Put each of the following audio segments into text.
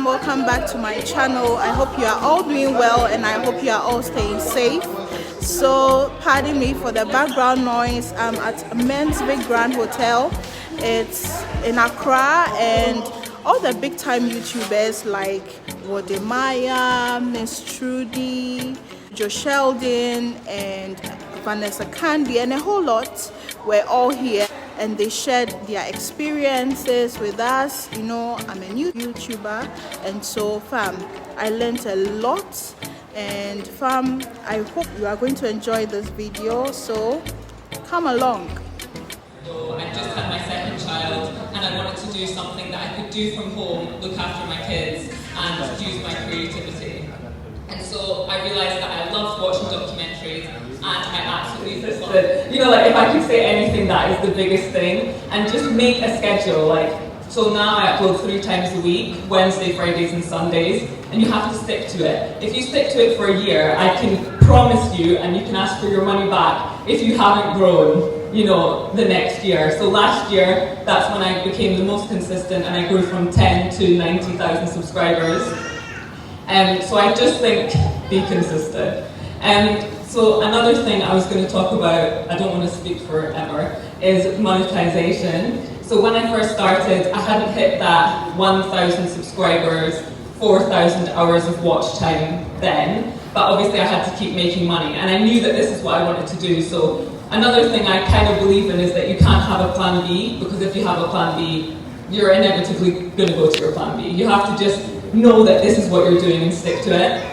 welcome back to my channel. I hope you are all doing well and I hope you are all staying safe. So pardon me for the background noise. I'm at Men's Big Grand Hotel. It's in Accra, and all the big time YouTubers like Wode, Miss Trudy, Joe Sheldon, and Vanessa Candy, and a whole lot were all here, and they shared their experiences with us. You know, I'm a new YouTuber, and so fam, I learned a lot. And fam, I hope you are going to enjoy this video, so come along. So I just had my second child and I wanted to do something that I could do from home, look after my kids and use my creativity. And so I realised that I loved watching documentaries, and I absolutely thought, you know, like if I could say anything, that is the biggest thing. And just make a schedule, like, so now I upload 3 times a week, Wednesday, Fridays and Sundays, and you have to stick to it. If you stick to it for a year, I can promise you, and you can ask for your money back if you haven't grown, you know, the next year. So last year, that's when I became the most consistent, and I grew from 10 to 90,000 subscribers. So I just think, be consistent. So another thing I was going to talk about, I don't want to speak forever, is monetization. So when I first started, I hadn't hit that 1,000 subscribers, 4,000 hours of watch time then, but obviously I had to keep making money, and I knew that this is what I wanted to do. So another thing I kind of believe in is that you can't have a plan B, because if you have a plan B, you're inevitably going to go to your plan B. You have to just know that this is what you're doing and stick to it.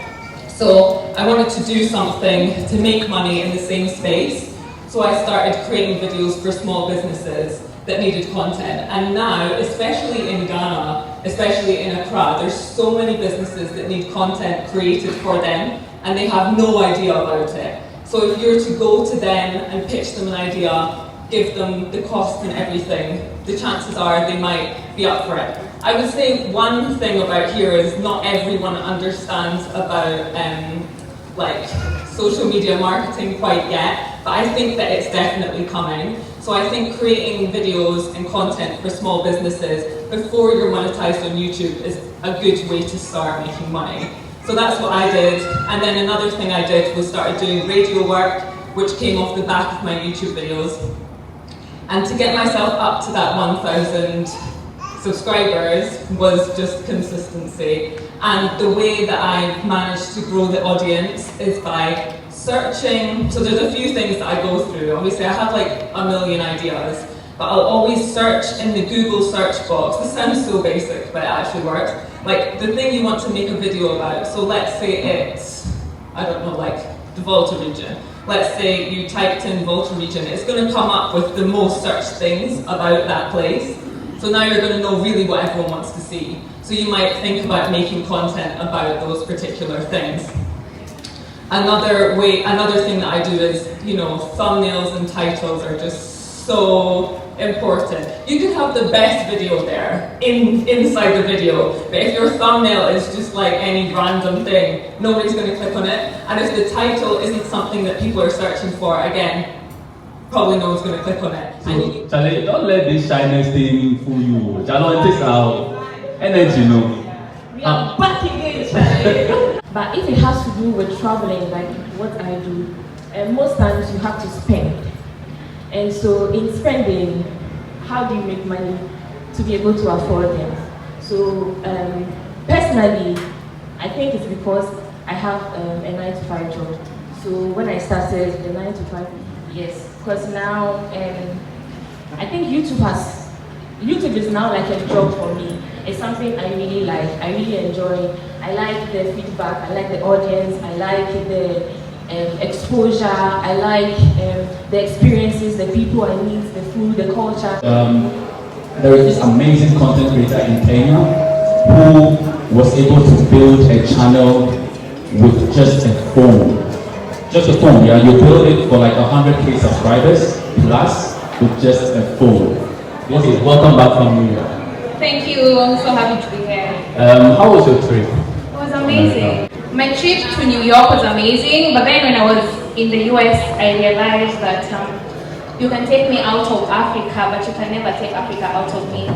So I wanted to do something to make money in the same space, so I started creating videos for small businesses that needed content. And now, especially in Ghana, especially in Accra, there's so many businesses that need content created for them, and they have no idea about it. So if you're to go to them and pitch them an idea, give them the cost and everything, the chances are they might be up for it. I would say one thing about here is not everyone understands about like social media marketing quite yet, but I think that it's definitely coming. So I think creating videos and content for small businesses before you're monetized on YouTube is a good way to start making money. So that's what I did. And then another thing I did was started doing radio work, which came off the back of my YouTube videos. And to get myself up to that 1,000 subscribers was just consistency. And the way that I managed to grow the audience is by searching. So there's a few things that I go through. Obviously I have like a million ideas, but I'll always search in the Google search box. This sounds so basic, but it actually works. Like the thing you want to make a video about. So let's say it's, I don't know, like the Volta region. Let's say you typed in Volta region, it's going to come up with the most searched things about that place. So now you're going to know really what everyone wants to see. So you might think about making content about those particular things. Another thing that I do is, you know, thumbnails and titles are just so important. You can have the best video there, inside the video, but if your thumbnail is just like any random thing, nobody's going to click on it. And if the title isn't something that people are searching for, again, probably no one's going to click on it. So, Charlie, don't let this shyness thing fool you. Charlie, it takes our energy, you know. We are back again, Charlie. But if it has to do with traveling, like what I do, most times you have to spend. And so in spending, how do you make money to be able to afford them? So personally, I think it's because I have a 9-to-5 job. So when I started the 9-to-5, yes, because now I think YouTube is now like a job for me. It's something I really like, I really enjoy. I like the feedback, I like the audience, I like the exposure, I like the experiences, the people I meet, the food, the culture. There is this amazing content creator in Kenya who was able to build a channel with just a phone. Just a phone, yeah. You build it for like 100K subscribers plus with just a phone. Okay, welcome back from New York. Thank you, I'm so happy to be here. How was your trip? It was amazing. My trip to New York was amazing, but then when I was in the US, I realized that you can take me out of Africa, but you can never take Africa out of me.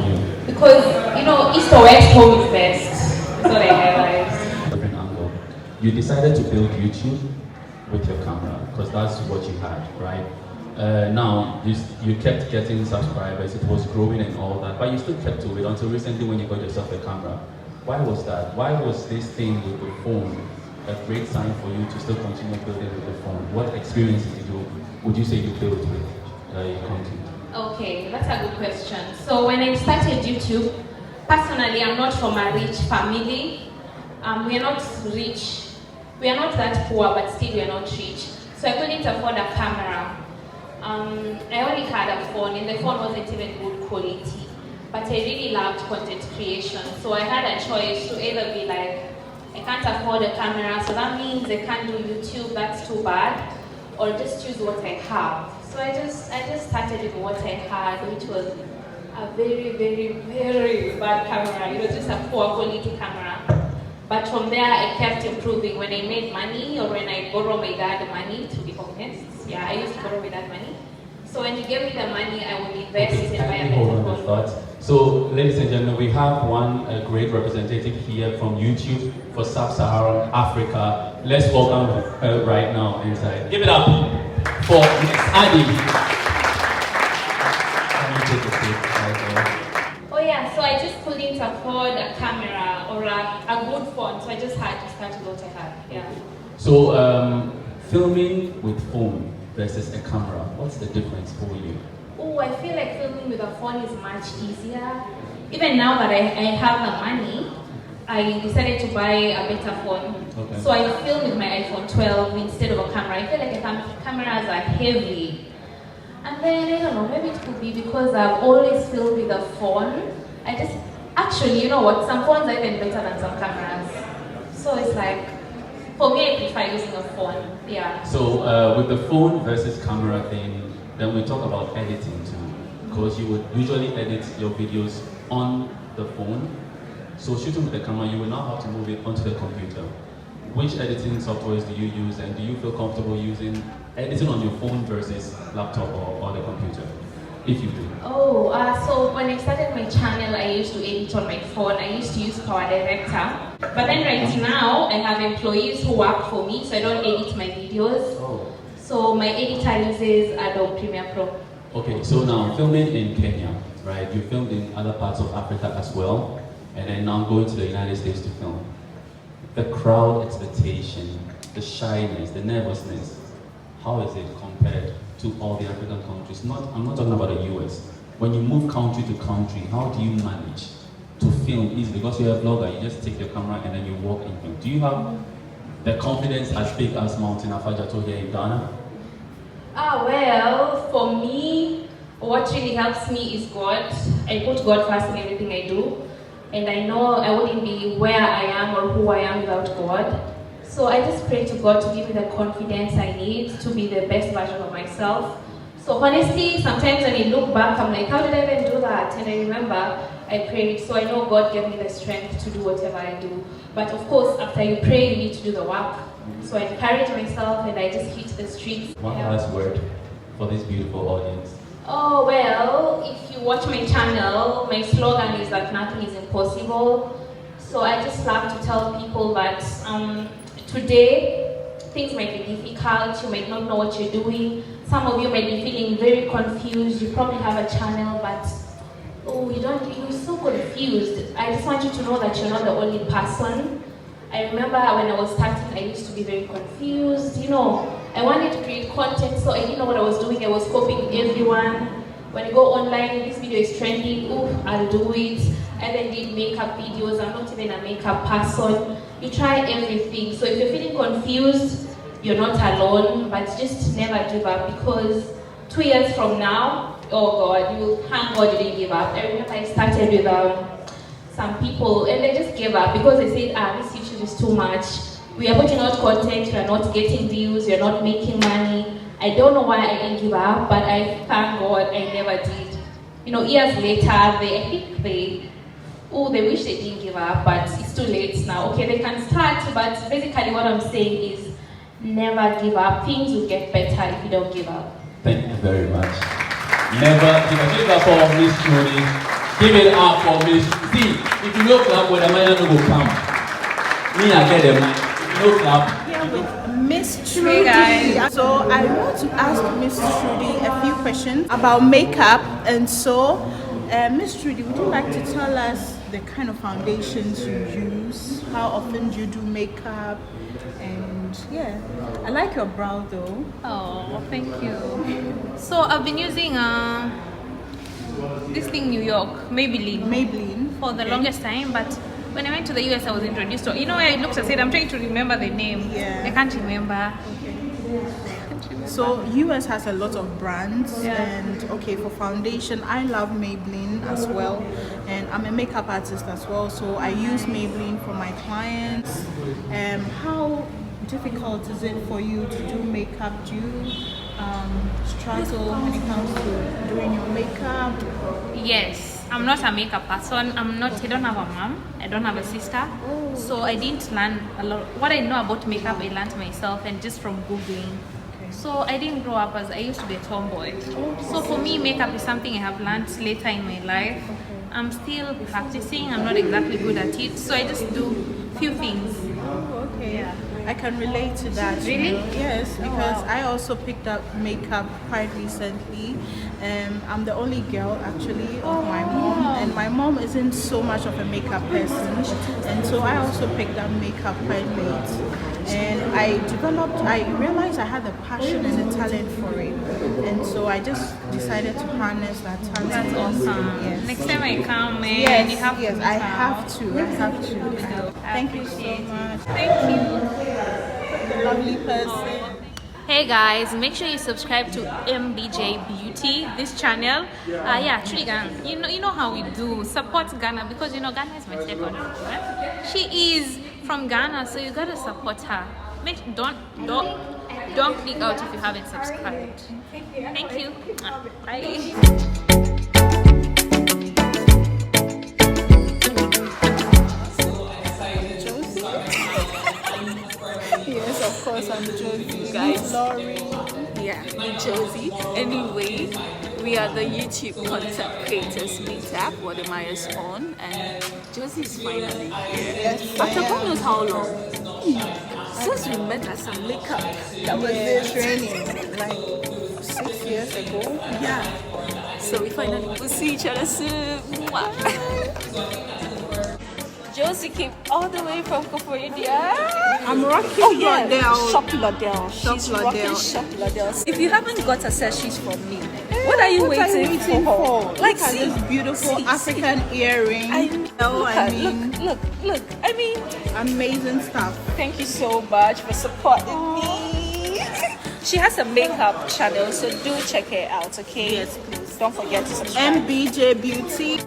Because, you know, East or West home is best. That's what I realized. Different angle. You decided to build YouTube with your camera because that's what you had, right? Now you kept getting subscribers, it was growing and all that, but you still kept to it until recently when you got yourself a camera. Why was that? Why was this thing with the phone a great sign for you to still continue building with the phone? What experiences would you say you built with your content? Okay, that's a good question. So when I started YouTube, personally, I'm not from a rich family. We are not rich. We are not that poor, but still we are not rich. So I couldn't afford a camera. I only had a phone, and the phone wasn't even good quality. But I really loved content creation. So I had a choice to either be like, I can't afford a camera, so that means I can't do YouTube, that's too bad, or just choose what I have. So I just started with what I had, which was a very, very, very bad camera. It was just a poor quality camera. But from there, I kept improving. When I made money, or when I borrowed my dad money, to be honest, yeah, I used to borrow my dad money. So when he gave me the money, I would invest it and buy a better phone. So, ladies and gentlemen, we have one great representative here from YouTube for Sub-Saharan Africa. Let's welcome her right now inside. Give it up for Miss Adi. Oh yeah, so I just couldn't afford a camera or a good phone, so I just had to start with what I had. Yeah. So, filming with phone versus a camera, what's the difference for you? Oh, I feel like filming with a phone is much easier. Even now that I have the money, I decided to buy a better phone. Okay. So I film with my iPhone 12 instead of a camera. I feel like cameras are heavy. And then, I don't know, maybe it could be because I've always filmed with a phone. Actually, you know what, some phones are even better than some cameras. So it's like, for me, I prefer using a phone, yeah. So with the phone versus camera thing, then we talk about editing too. Because you would usually edit your videos on the phone. So shooting with the camera, you will now have to move it onto the computer. Which editing softwares do you use, and do you feel comfortable using editing on your phone versus laptop or the computer? If you do. Oh, so when I started my channel, I used to edit on my phone. I used to use Power Director. But then right now, I have employees who work for me, so I don't edit my videos. Oh. So my editor uses Adobe Premiere Pro. Okay, so now filming in Kenya, right? You filmed in other parts of Africa as well, and then now going to the United States to film. The crowd expectation, the shyness, the nervousness, how is it compared to all the African countries? I'm not talking about the US. When you move country to country, how do you manage to film easily? Because you're a vlogger, you just take your camera and then you walk in film. Do you have the confidence as big as Mountain Afajato here in Ghana? Well, for me, what really helps me is God. I put God first in everything I do. And I know I wouldn't be where I am or who I am without God. So I just pray to God to give me the confidence I need to be the best version of myself. So honestly, sometimes when I look back, I'm like, how did I even do that? And I remember I prayed, so I know God gave me the strength to do whatever I do. But of course, after you pray, you need to do the work. So I encourage myself and I just hit the streets. One last word for this beautiful audience. Oh, well, if you watch my channel, my slogan is that nothing is impossible. So I just love to tell people that today, things might be difficult, you might not know what you're doing. Some of you might be feeling very confused, you probably have a channel, but you're so confused. I just want you to know that you're not the only person. I remember when I was starting, I used to be very confused, I wanted to create content, so I didn't know what I was doing. I was copying everyone. When I go online, this video is trending, I'll do it. I then did makeup videos. I'm not even a makeup person. You try everything. So if you're feeling confused, you're not alone, but just never give up, because 2 years from now, oh God, you will thank God you didn't give up. I remember I started with some people and they just gave up because they said, this YouTube is too much. We are putting out content, we are not getting views, we are not making money. I don't know why I didn't give up, but I thank God I never did. Years later, they wish they didn't give up, but it's too late now. Okay, they can start, but basically what I'm saying is never give up. Things will get better if you don't give up. Thank you very much. Never give up. Give it up for Miss Judy. Give it up for Miss. See, if you don't clap, well, the man will come. Me, I get the mic. No clap. Here with Miss Trudy. Guys. So I want to ask Miss Trudy a few questions about makeup, and so Miss Trudy, would you like to tell us the kind of foundations you use? How often do you do makeup? And yeah, I like your brow though. Oh, thank you. So I've been using this thing New York, Maybelline for the longest time, but when I went to the US I was introduced to, you know, I looked and said I'm trying to remember the name. Yeah. I can't remember. So US has a lot of brands, and okay, for foundation I love Maybelline as well, and I'm a makeup artist as well, so I use Maybelline for my clients. How difficult is it for you to do makeup? Do you struggle when it comes to doing your makeup? Yes, I'm not a makeup person. I don't have a mom, I don't have a sister, so I didn't learn a lot. What I know about makeup I learned myself and just from Googling. So I didn't grow up as I used to be a tomboy. So for me, makeup is something I have learned later in my life. I'm still practicing. I'm not exactly good at it, so I just do few things. Oh, okay. Yeah. I can relate to that. Really? You know? Yes, because I also picked up makeup quite recently. I'm the only girl actually of my mom, and my mom isn't so much of a makeup person, and so I also picked up makeup quite late. And I realized I had a passion and a talent for it, and so I just decided to harness that talent. That's awesome. Yes. Next time I come, Yes, you have yes, to I have to. Thank you so much. Thank you. Lovely person. Hey guys, make sure you subscribe to MBJ Beauty, this channel. Yeah, actually Ghana. You know how we do. Support Ghana, because you know Ghana is my second home. Right? She is from Ghana, so you gotta support her. Don't click out if you haven't subscribed. Thank you. Bye. Yes, of course, I'm Josie. Guys. Laurie. Yeah, Josie. Anyway, we are the YouTube content creators meetup, Wode Myers on, and Josie is finally here. Yes, After God knows how long. Since we met at some makeup, that was the training, like 6 years ago. yeah. So we finally will see each other soon. Mwah. Josie came all the way from California. I'm rocking Laudel. Shop Laudel. She's rocking Shop Laudel. If you haven't got accessories from me, what are you waiting for? Like this beautiful African earring. I know. Look. I mean, amazing stuff. thank you so much for supporting me. She has a makeup channel, so do check her out, okay? Yes, please. Don't forget to subscribe. MBJ Beauty.